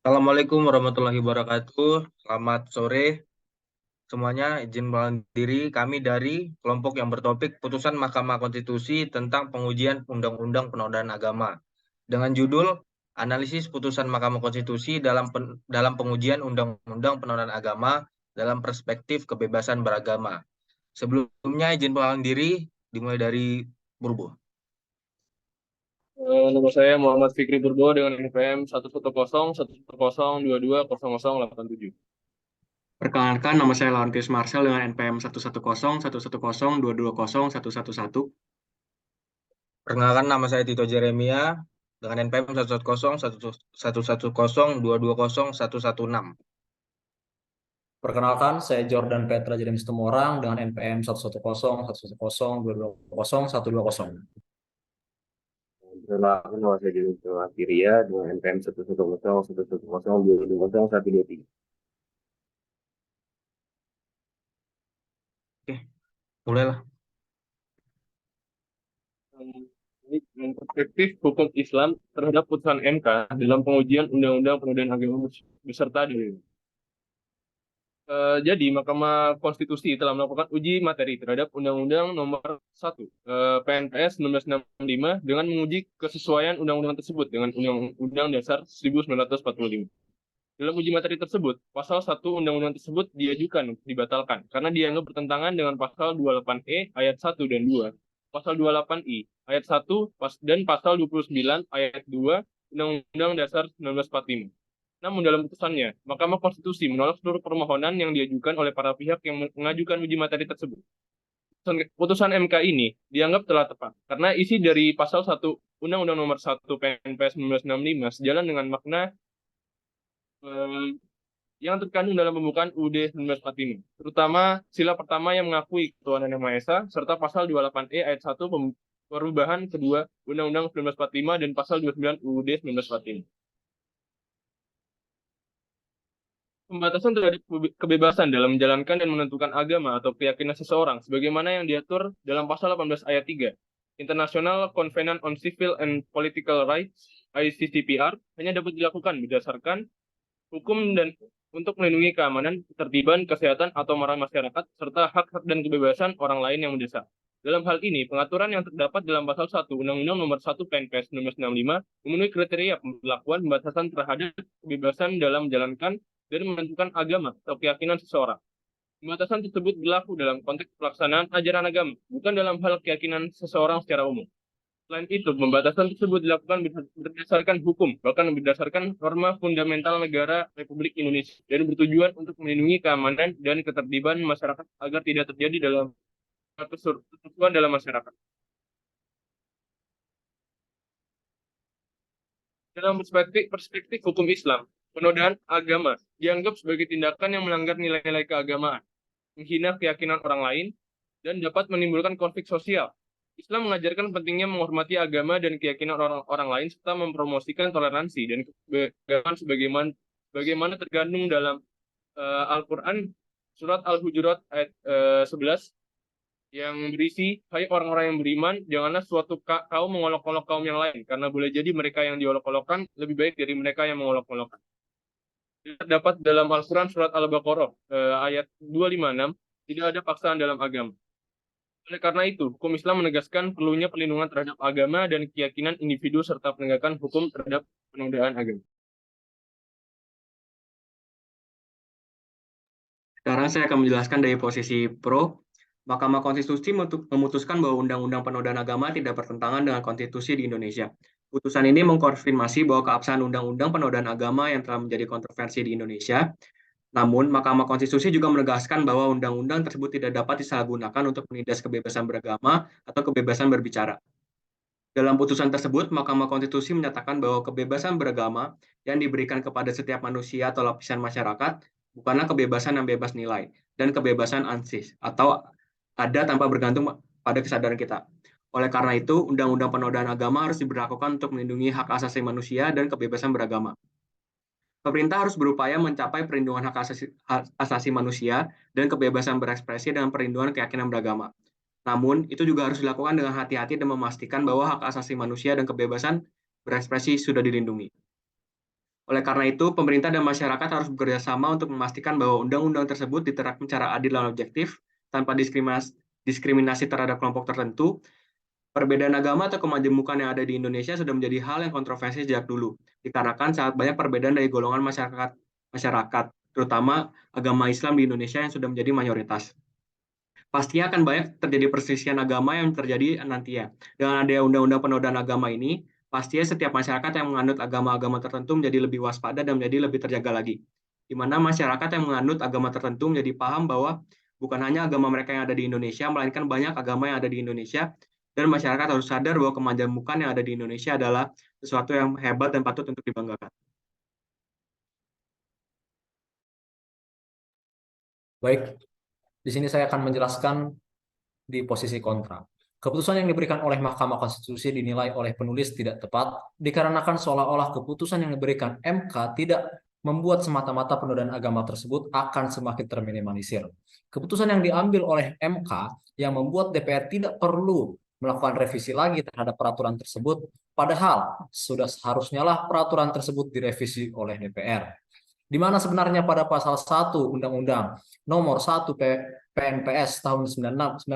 Assalamualaikum warahmatullahi wabarakatuh. Selamat sore semuanya. Izin melalui diri kami dari kelompok yang bertopik Putusan Mahkamah Konstitusi tentang pengujian Undang-Undang Penodaan Agama dengan judul Analisis Putusan Mahkamah Konstitusi dalam pengujian Undang-Undang Penodaan Agama dalam perspektif kebebasan beragama. Sebelumnya izin melalui diri dimulai dari Burbo. Nama saya Muhammad Fikri Purbo dengan NPM 110 110 22 0087. Perkenalkan, nama saya Laurentius Marcel dengan NPM 110 110 220111. Perkenalkan nama saya Tito Jeremia dengan NPM 110 110 220116. Perkenalkan, saya Jordan Petra James Tumorang dengan NPM 110 110 220120. Perkenalkan nama saya Joni Firia dengan NPM 110 110 220123. Oke, mulailah. Ini dengan perspektif hukum Islam terhadap putusan MK dalam pengujian Undang-Undang Penodaan Agama beserta dalil. Jadi, Mahkamah Konstitusi telah melakukan uji materi terhadap Undang-Undang Nomor 1 PNPS 1965 dengan menguji kesesuaian undang-undang tersebut dengan Undang-Undang Dasar 1945. Dalam uji materi tersebut, pasal 1 undang-undang tersebut diajukan untuk dibatalkan karena dianggap bertentangan dengan pasal 28E ayat 1 dan 2, pasal 28I ayat 1 dan pasal 29 ayat 2 Undang-Undang Dasar 1945. Namun dalam putusannya, Mahkamah Konstitusi menolak seluruh permohonan yang diajukan oleh para pihak yang mengajukan uji materi tersebut. Putusan MK ini dianggap telah tepat karena isi dari pasal 1 Undang-Undang Nomor 1 PNPS 1965 sejalan dengan makna yang terkandung dalam pembukaan UUD 1945, terutama sila pertama yang mengakui ketuhanan Yang Maha Esa, serta pasal 28E ayat 1 perubahan kedua Undang-Undang 1945 dan pasal 29 UUD 1945. Pembatasan terhadap kebebasan dalam menjalankan dan menentukan agama atau keyakinan seseorang, sebagaimana yang diatur dalam pasal 18 ayat 3, International Covenant on Civil and Political Rights, ICCPR, hanya dapat dilakukan berdasarkan hukum dan untuk melindungi keamanan, ketertiban, kesehatan, atau moral masyarakat, serta hak-hak dan kebebasan orang lain yang mendesak. Dalam hal ini, pengaturan yang terdapat dalam pasal 1 Undang-Undang Nomor 1 PNPS 1965 memenuhi kriteria pemberlakuan pembatasan terhadap kebebasan dalam menjalankan dan menentukan agama atau keyakinan seseorang. Pembatasan tersebut berlaku dalam konteks pelaksanaan ajaran agama, bukan dalam hal keyakinan seseorang secara umum. Selain itu, pembatasan tersebut dilakukan berdasarkan hukum, bahkan berdasarkan norma fundamental negara Republik Indonesia, dan bertujuan untuk melindungi keamanan dan ketertiban masyarakat agar tidak terjadi dalam kerusuhan dalam masyarakat. Dalam perspektif hukum Islam, penodaan agama dianggap sebagai tindakan yang melanggar nilai-nilai keagamaan, menghina keyakinan orang lain, dan dapat menimbulkan konflik sosial. Islam mengajarkan pentingnya menghormati agama dan keyakinan orang-orang lain serta mempromosikan toleransi dan keberagaman sebagaimana terkandung dalam Al-Quran surat Al-Hujurat ayat 11 yang berisi, hai orang-orang yang beriman, janganlah suatu kaum mengolok-olok kaum yang lain, karena boleh jadi mereka yang diolok-olokkan lebih baik dari mereka yang mengolok-olokkan. Terdapat dalam Al-Quran surat Al-Baqarah ayat 256, tidak ada paksaan dalam agama. Oleh karena itu, hukum Islam menegaskan perlunya perlindungan terhadap agama dan keyakinan individu serta penegakan hukum terhadap penodaan agama. Sekarang saya akan menjelaskan dari posisi pro. Mahkamah Konstitusi memutuskan bahwa Undang-Undang Penodaan Agama tidak bertentangan dengan konstitusi di Indonesia. Putusan ini mengkonfirmasi bahwa keabsahan Undang-Undang Penodaan Agama yang telah menjadi kontroversi di Indonesia. Namun, Mahkamah Konstitusi juga menegaskan bahwa undang-undang tersebut tidak dapat disalahgunakan untuk menindas kebebasan beragama atau kebebasan berbicara. Dalam putusan tersebut, Mahkamah Konstitusi menyatakan bahwa kebebasan beragama yang diberikan kepada setiap manusia atau lapisan masyarakat bukanlah kebebasan yang bebas nilai dan kebebasan ansih atau ada tanpa bergantung pada kesadaran kita. Oleh karena itu, Undang-Undang Penodaan Agama harus diberlakukan untuk melindungi hak asasi manusia dan kebebasan beragama. Pemerintah harus berupaya mencapai perlindungan hak asasi manusia dan kebebasan berekspresi dengan perlindungan keyakinan beragama. Namun, itu juga harus dilakukan dengan hati-hati dan memastikan bahwa hak asasi manusia dan kebebasan berekspresi sudah dilindungi. Oleh karena itu, pemerintah dan masyarakat harus bekerja sama untuk memastikan bahwa undang-undang tersebut diterapkan secara adil dan objektif, tanpa diskriminasi terhadap kelompok tertentu. Perbedaan agama atau kemajemukan yang ada di Indonesia sudah menjadi hal yang kontroversi sejak dulu, dikarenakan sangat banyak perbedaan dari golongan masyarakat, terutama agama Islam di Indonesia yang sudah menjadi mayoritas. Pastinya akan banyak terjadi perselisihan agama yang terjadi nanti ya. Dengan adanya undang-undang penodaan agama ini, pastinya setiap masyarakat yang menganut agama-agama tertentu menjadi lebih waspada dan menjadi lebih terjaga lagi. Di mana masyarakat yang menganut agama tertentu menjadi paham bahwa bukan hanya agama mereka yang ada di Indonesia, melainkan banyak agama yang ada di Indonesia, dan masyarakat harus sadar bahwa kemajemukan yang ada di Indonesia adalah sesuatu yang hebat dan patut untuk dibanggakan. Baik, di sini saya akan menjelaskan di posisi kontra. Keputusan yang diberikan oleh Mahkamah Konstitusi dinilai oleh penulis tidak tepat dikarenakan seolah-olah keputusan yang diberikan MK tidak membuat semata-mata penodaan agama tersebut akan semakin terminimalisir. Keputusan yang diambil oleh MK yang membuat DPR tidak perlu melakukan revisi lagi terhadap peraturan tersebut, padahal sudah seharusnya lah peraturan tersebut direvisi oleh DPR. Di mana sebenarnya pada pasal 1 Undang-Undang Nomor 1 PNPS tahun 1965,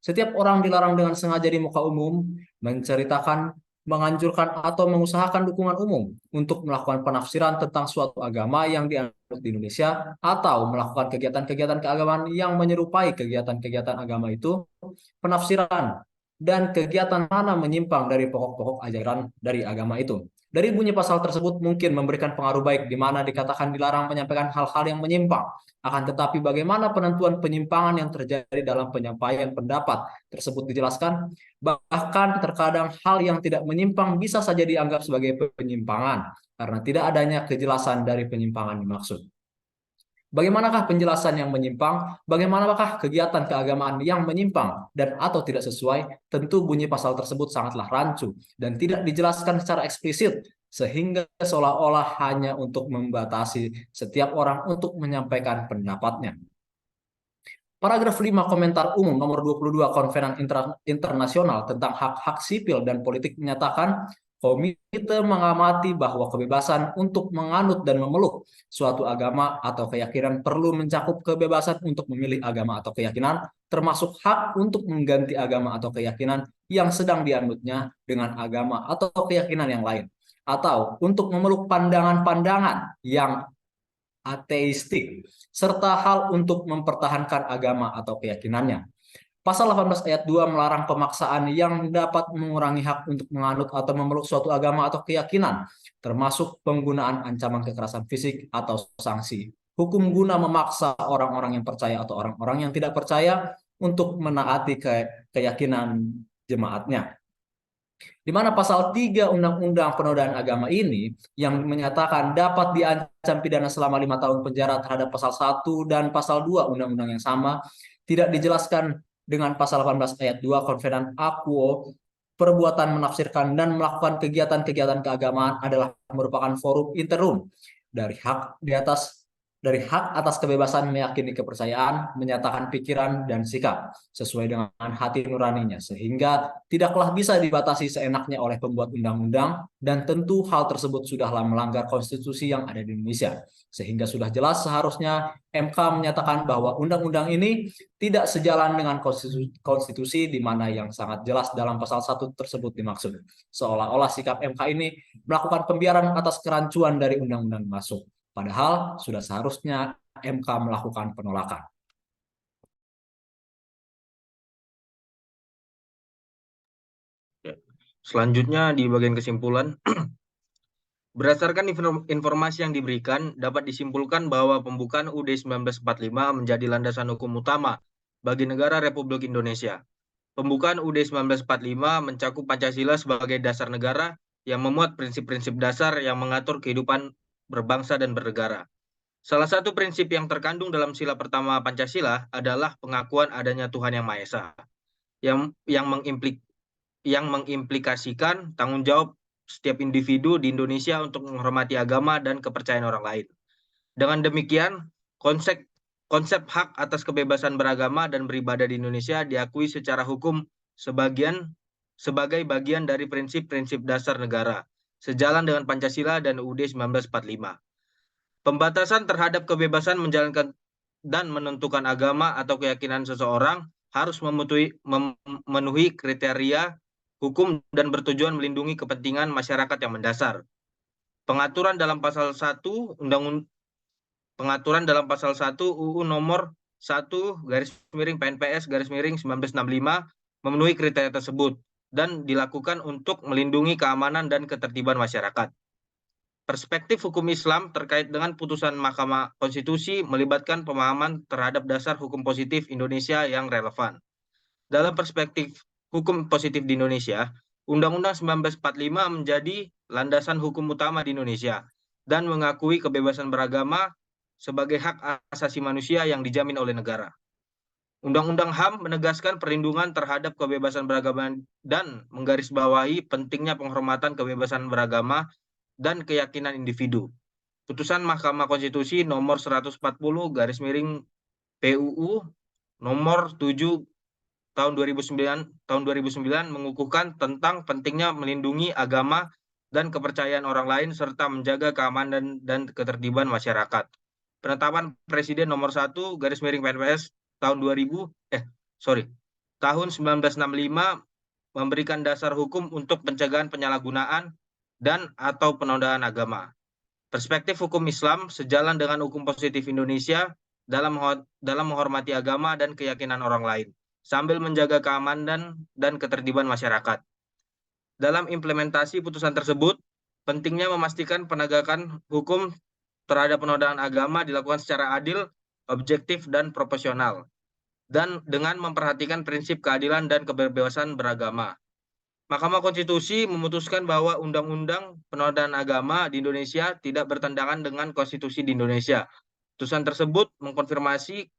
setiap orang dilarang dengan sengaja di muka umum menceritakan, menganjurkan, atau mengusahakan dukungan umum untuk melakukan penafsiran tentang suatu agama yang dianut di Indonesia atau melakukan kegiatan-kegiatan keagamaan yang menyerupai kegiatan-kegiatan agama itu, penafsiran dan kegiatan mana menyimpang dari pokok-pokok ajaran dari agama itu. Dari bunyi pasal tersebut mungkin memberikan pengaruh baik di mana dikatakan dilarang menyampaikan hal-hal yang menyimpang. Akan tetapi bagaimana penentuan penyimpangan yang terjadi dalam penyampaian pendapat tersebut dijelaskan, bahkan terkadang hal yang tidak menyimpang bisa saja dianggap sebagai penyimpangan karena tidak adanya kejelasan dari penyimpangan dimaksud. Bagaimanakah penjelasan yang menyimpang? Bagaimanakah kegiatan keagamaan yang menyimpang dan atau tidak sesuai? Tentu bunyi pasal tersebut sangatlah rancu dan tidak dijelaskan secara eksplisit sehingga seolah-olah hanya untuk membatasi setiap orang untuk menyampaikan pendapatnya. Paragraf 5 Komentar Umum Nomor 22 Konvenan Internasional tentang Hak-Hak Sipil dan Politik menyatakan, komite mengamati bahwa kebebasan untuk menganut dan memeluk suatu agama atau keyakinan perlu mencakup kebebasan untuk memilih agama atau keyakinan, termasuk hak untuk mengganti agama atau keyakinan yang sedang dianutnya dengan agama atau keyakinan yang lain, atau untuk memeluk pandangan-pandangan yang ateistik, serta hal untuk mempertahankan agama atau keyakinannya. Pasal 18 ayat 2 melarang pemaksaan yang dapat mengurangi hak untuk menganut atau memeluk suatu agama atau keyakinan, termasuk penggunaan ancaman kekerasan fisik atau sanksi hukum guna memaksa orang-orang yang percaya atau orang-orang yang tidak percaya untuk menaati keyakinan jemaatnya. Di mana pasal 3 Undang-Undang Penodaan Agama ini yang menyatakan dapat diancam pidana selama 5 tahun penjara terhadap pasal 1 dan pasal 2 Undang-Undang yang sama, tidak dijelaskan dengan pasal 18 ayat 2 Konvenan Aquo, perbuatan menafsirkan dan melakukan kegiatan-kegiatan keagamaan adalah merupakan forum interum dari hak atas kebebasan meyakini kepercayaan, menyatakan pikiran dan sikap sesuai dengan hati nuraninya, sehingga tidaklah bisa dibatasi seenaknya oleh pembuat undang-undang, dan tentu hal tersebut sudahlah melanggar konstitusi yang ada di Indonesia, sehingga sudah jelas seharusnya MK menyatakan bahwa undang-undang ini tidak sejalan dengan konstitusi di mana yang sangat jelas dalam pasal 1 tersebut dimaksud. Seolah-olah sikap MK ini melakukan pembiaran atas kerancuan dari undang-undang masuk. Padahal sudah seharusnya MK melakukan penolakan. Selanjutnya di bagian kesimpulan, berdasarkan informasi yang diberikan, dapat disimpulkan bahwa pembukaan UUD 1945 menjadi landasan hukum utama bagi negara Republik Indonesia. Pembukaan UUD 1945 mencakup Pancasila sebagai dasar negara yang memuat prinsip-prinsip dasar yang mengatur kehidupan berbangsa dan bernegara. Salah satu prinsip yang terkandung dalam sila pertama Pancasila adalah pengakuan adanya Tuhan Yang Maha Esa, yang mengimplikasikan tanggung jawab setiap individu di Indonesia untuk menghormati agama dan kepercayaan orang lain. Dengan demikian, konsep hak atas kebebasan beragama dan beribadah di Indonesia diakui secara hukum sebagai bagian dari prinsip-prinsip dasar negara, sejalan dengan Pancasila dan UUD 1945. Pembatasan terhadap kebebasan menjalankan dan menentukan agama atau keyakinan seseorang harus memenuhi kriteria hukum dan bertujuan melindungi kepentingan masyarakat yang mendasar. Pengaturan dalam pasal 1 UU nomor 1/PNPS/1965 memenuhi kriteria tersebut dan dilakukan untuk melindungi keamanan dan ketertiban masyarakat. Perspektif hukum Islam terkait dengan putusan Mahkamah Konstitusi melibatkan pemahaman terhadap dasar hukum positif Indonesia yang relevan. Dalam perspektif hukum positif di Indonesia, Undang-Undang 1945 menjadi landasan hukum utama di Indonesia dan mengakui kebebasan beragama sebagai hak asasi manusia yang dijamin oleh negara. Undang-Undang HAM menegaskan perlindungan terhadap kebebasan beragama dan menggarisbawahi pentingnya penghormatan kebebasan beragama dan keyakinan individu. Putusan Mahkamah Konstitusi nomor 140/PUU nomor 7 tahun 2009 mengukuhkan tentang pentingnya melindungi agama dan kepercayaan orang lain serta menjaga keamanan dan ketertiban masyarakat. Penetapan Presiden nomor 1/PNPS tahun 1965 memberikan dasar hukum untuk pencegahan penyalahgunaan dan atau penodaan agama. Perspektif hukum Islam sejalan dengan hukum positif Indonesia dalam menghormati agama dan keyakinan orang lain, sambil menjaga keamanan dan ketertiban masyarakat. Dalam implementasi putusan tersebut, pentingnya memastikan penegakan hukum terhadap penodaan agama dilakukan secara adil, objektif, dan proporsional, dan dengan memperhatikan prinsip keadilan dan kebebasan beragama. Mahkamah Konstitusi memutuskan bahwa Undang-Undang Penodaan Agama di Indonesia tidak bertentangan dengan Konstitusi di Indonesia. Putusan tersebut mengkonfirmasi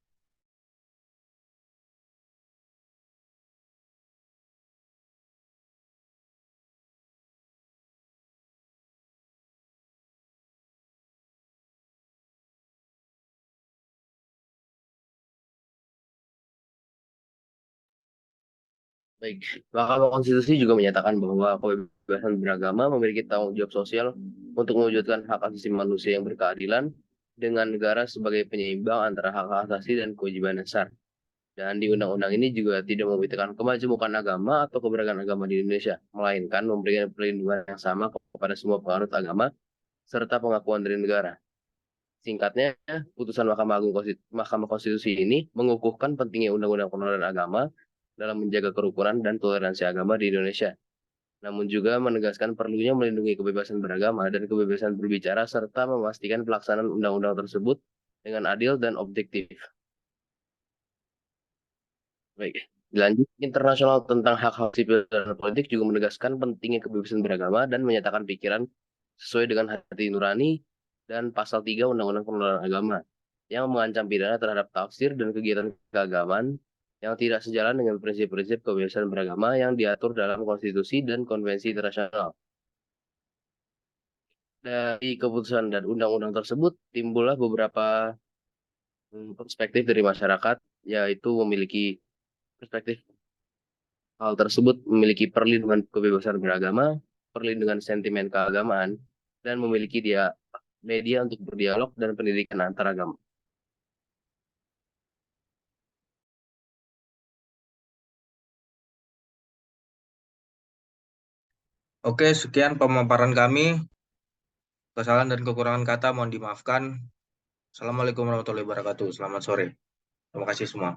Baik, Mahkamah Konstitusi juga menyatakan bahwa kebebasan beragama memiliki tanggung jawab sosial untuk mewujudkan hak asasi manusia yang berkeadilan dengan negara sebagai penyeimbang antara hak asasi dan kewajiban dasar. Dan di undang-undang ini juga tidak membedakan kemajemukan agama atau keberagaman agama di Indonesia, melainkan memberikan perlindungan yang sama kepada semua penganut agama serta pengakuan dari negara. Singkatnya, putusan Mahkamah Konstitusi ini mengukuhkan pentingnya undang-undang penodaan agama dalam menjaga kerukunan dan toleransi agama di Indonesia. Namun juga menegaskan perlunya melindungi kebebasan beragama dan kebebasan berbicara serta memastikan pelaksanaan undang-undang tersebut dengan adil dan objektif. Baik, dilanjut, internasional tentang hak-hak sipil dan politik juga menegaskan pentingnya kebebasan beragama dan menyatakan pikiran sesuai dengan hati nurani dan pasal 3 Undang-Undang Penodaan Agama yang mengancam pidana terhadap tafsir dan kegiatan keagamaan yang tidak sejalan dengan prinsip-prinsip kebebasan beragama yang diatur dalam konstitusi dan konvensi internasional. Dari keputusan dan undang-undang tersebut timbullah beberapa perspektif dari masyarakat, yaitu memiliki perspektif hal tersebut memiliki perlindungan kebebasan beragama, perlindungan sentimen keagamaan, dan memiliki media untuk berdialog dan pendidikan antaragama. Oke, sekian pemaparan kami. Kesalahan dan kekurangan kata mohon dimaafkan. Assalamualaikum warahmatullahi wabarakatuh. Selamat sore. Terima kasih semua.